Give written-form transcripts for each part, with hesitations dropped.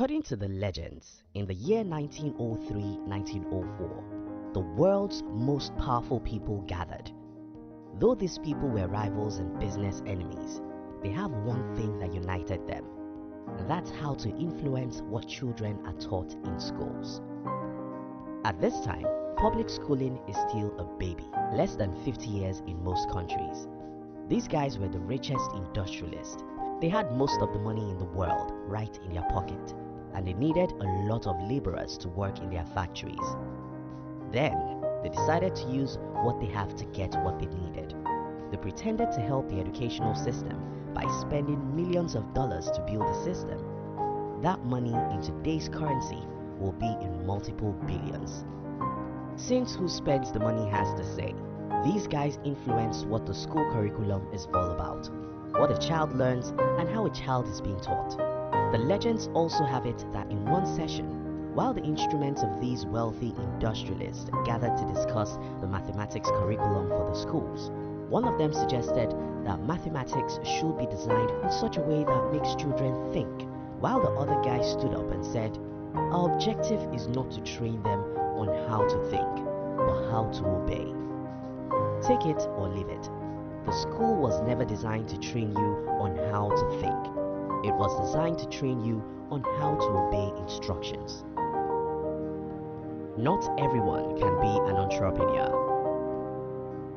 According to the legends, in the year 1903-1904, the world's most powerful people gathered. Though these people were rivals and business enemies, they have one thing that united them, and that's how to influence what children are taught in schools. At this time, public schooling is still a baby, less than 50 years in most countries. These guys were the richest industrialists. They had most of the money in the world right in their pocket, and they needed a lot of laborers to work in their factories. Then, they decided to use what they have to get what they needed. They pretended to help the educational system by spending millions of dollars to build the system. That money in today's currency will be in multiple billions. Since who spends the money has to say, these guys influence what the school curriculum is all about, what a child learns, and how a child is being taught. The legends also have it that in one session, while the instruments of these wealthy industrialists gathered to discuss the mathematics curriculum for the schools, one of them suggested that mathematics should be designed in such a way that makes children think, while the other guy stood up and said, "Our objective is not to train them on how to think, but how to obey." Take it or leave it. The school was never designed to train you on how to think. It was designed to train you on how to obey instructions. Not everyone can be an entrepreneur.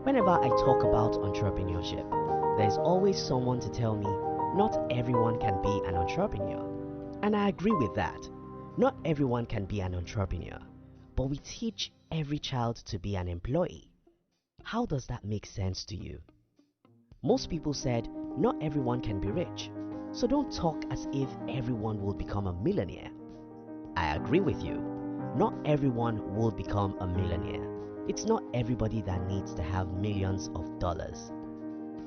Whenever I talk about entrepreneurship, there's always someone to tell me, not everyone can be an entrepreneur. And I agree with that. Not everyone can be an entrepreneur, but we teach every child to be an employee. How does that make sense to you? Most people said, not everyone can be rich, so don't talk as if everyone will become a millionaire. I agree with you. Not everyone will become a millionaire. It's not everybody that needs to have millions of dollars.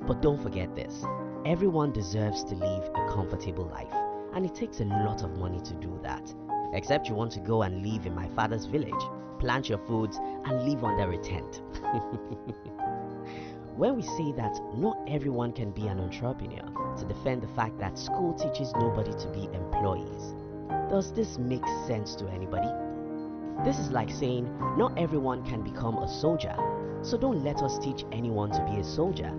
But don't forget this, everyone deserves to live a comfortable life, and it takes a lot of money to do that. Except you want to go and live in my father's village, plant your foods, and live under a tent. When we say that not everyone can be an entrepreneur to defend the fact that school teaches nobody to be employees, does this make sense to anybody? This is like saying not everyone can become a soldier, so don't let us teach anyone to be a soldier.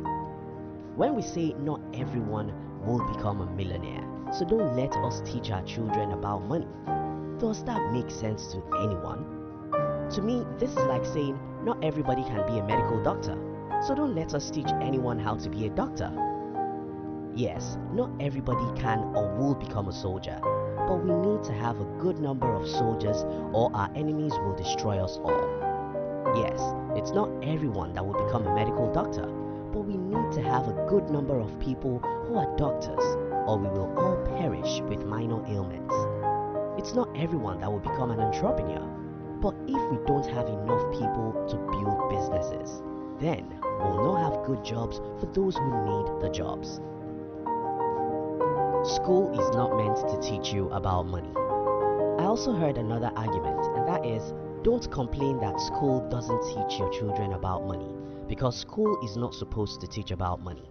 When we say not everyone will become a millionaire, so don't let us teach our children about money, does that make sense to anyone? To me, this is like saying not everybody can be a medical doctor, so don't let us teach anyone how to be a doctor. Yes, not everybody can or will become a soldier, but we need to have a good number of soldiers or our enemies will destroy us all. Yes, it's not everyone that will become a medical doctor, but we need to have a good number of people who are doctors, or we will all perish with minor ailments. It's not everyone that will become an entrepreneur, but if we don't have enough people to build businesses, then we'll not have good jobs for those who need the jobs. School is not meant to teach you about money. I also heard another argument, and that is, don't complain that school doesn't teach your children about money, because school is not supposed to teach about money.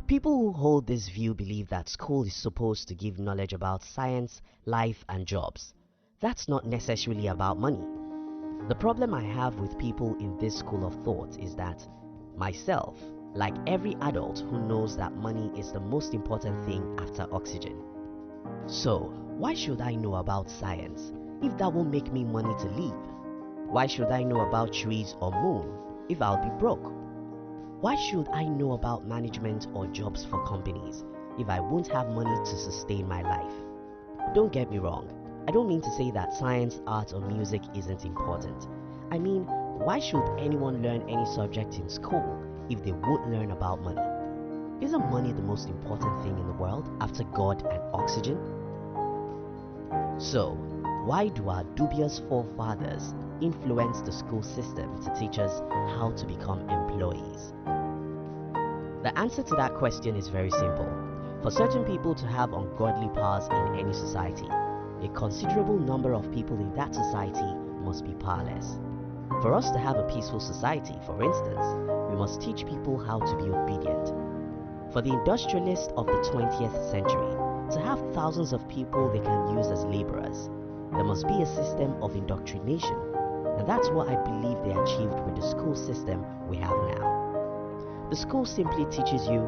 People who hold this view believe that school is supposed to give knowledge about science, life, and jobs. That's not necessarily about money. The problem I have with people in this school of thought is that myself, like every adult who knows that money is the most important thing after oxygen. So, why should I know about science if that will make me money to live? Why should I know about trees or moon if I'll be broke? Why should I know about management or jobs for companies if I won't have money to sustain my life? Don't get me wrong, I don't mean to say that science, art, or music isn't important. I mean, why should anyone learn any subject in school if they won't learn about money? Isn't money the most important thing in the world after God and oxygen? So, why do our dubious forefathers influence the school system to teach us how to become employees? The answer to that question is very simple. For certain people to have ungodly powers in any society, a considerable number of people in that society must be powerless. For us to have a peaceful society, for instance, we must teach people how to be obedient. For the industrialists of the 20th century, To have thousands of people they can use as laborers, there must be a system of indoctrination, and that's what I believe they achieved with the school system we have now. The school simply teaches you,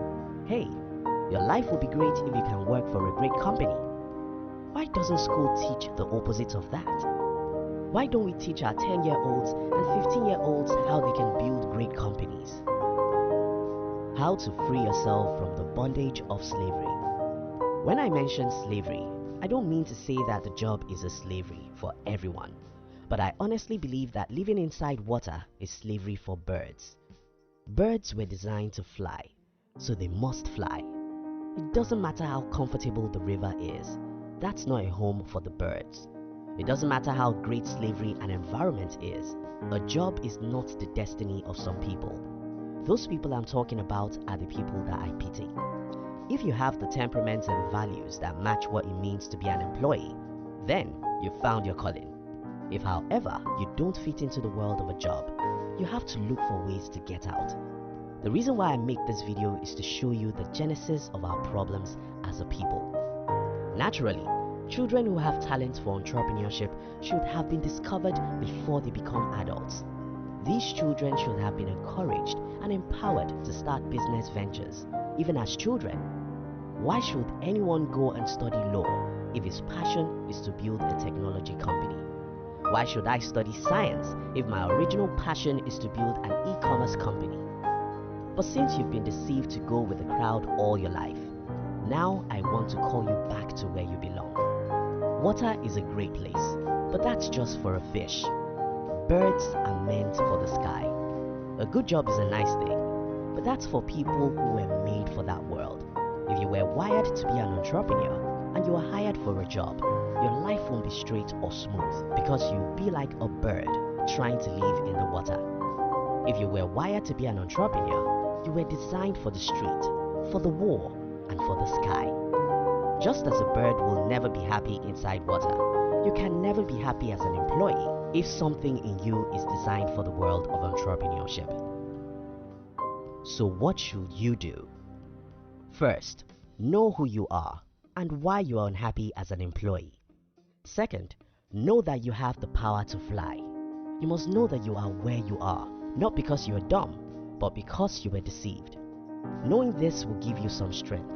hey, your life will be great if you can work for a great company. Why doesn't school teach the opposite of that? Why don't we teach our 10-year-olds and 15-year-olds how they can build great companies? How to free yourself from the bondage of slavery. When I mention slavery, I don't mean to say that the job is a slavery for everyone, but I honestly believe that living inside water is slavery for birds. Birds were designed to fly, so they must fly. It doesn't matter how comfortable the river is, that's not a home for the birds. It doesn't matter how great slavery and environment is, a job is not the destiny of some people. Those people I'm talking about are the people that I pity. If you have the temperaments and values that match what it means to be an employee, then you've found your calling. If, however, you don't fit into the world of a job, you have to look for ways to get out. The reason why I make this video is to show you the genesis of our problems as a people. Naturally, children who have talent for entrepreneurship should have been discovered before they become adults. These children should have been encouraged and empowered to start business ventures, even as children. Why should anyone go and study law if his passion is to build a technology company? Why should I study science if my original passion is to build an e-commerce company? But since you've been deceived to go with the crowd all your life, now I want to call you back to where you belong. Water is a great place, but that's just for a fish. Birds are meant for the sky. A good job is a nice thing, but that's for people who were made for that world. If you were wired to be an entrepreneur and you are hired for a job, your life won't be straight or smooth because you'll be like a bird trying to live in the water. If you were wired to be an entrepreneur, you were designed for the street, for the war, and for the sky. Just as a bird will never be happy inside water, you can never be happy as an employee if something in you is designed for the world of entrepreneurship. So what should you do? First, know who you are and why you are unhappy as an employee. Second, know that you have the power to fly. You must know that you are where you are, not because you are dumb, but because you were deceived. Knowing this will give you some strength.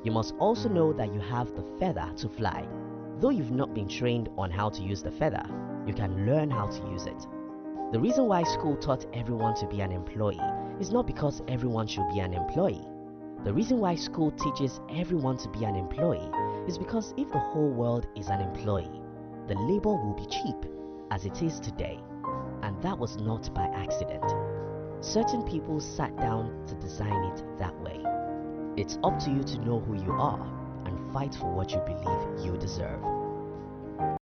You must also know that you have the feather to fly. Though you've not been trained on how to use the feather, you can learn how to use it. The reason why school taught everyone to be an employee is not because everyone should be an employee. The reason why school teaches everyone to be an employee is because if the whole world is an employee, the labor will be cheap, as it is today. And that was not by accident. Certain people sat down to design it that way. It's up to you to know who you are and fight for what you believe you deserve.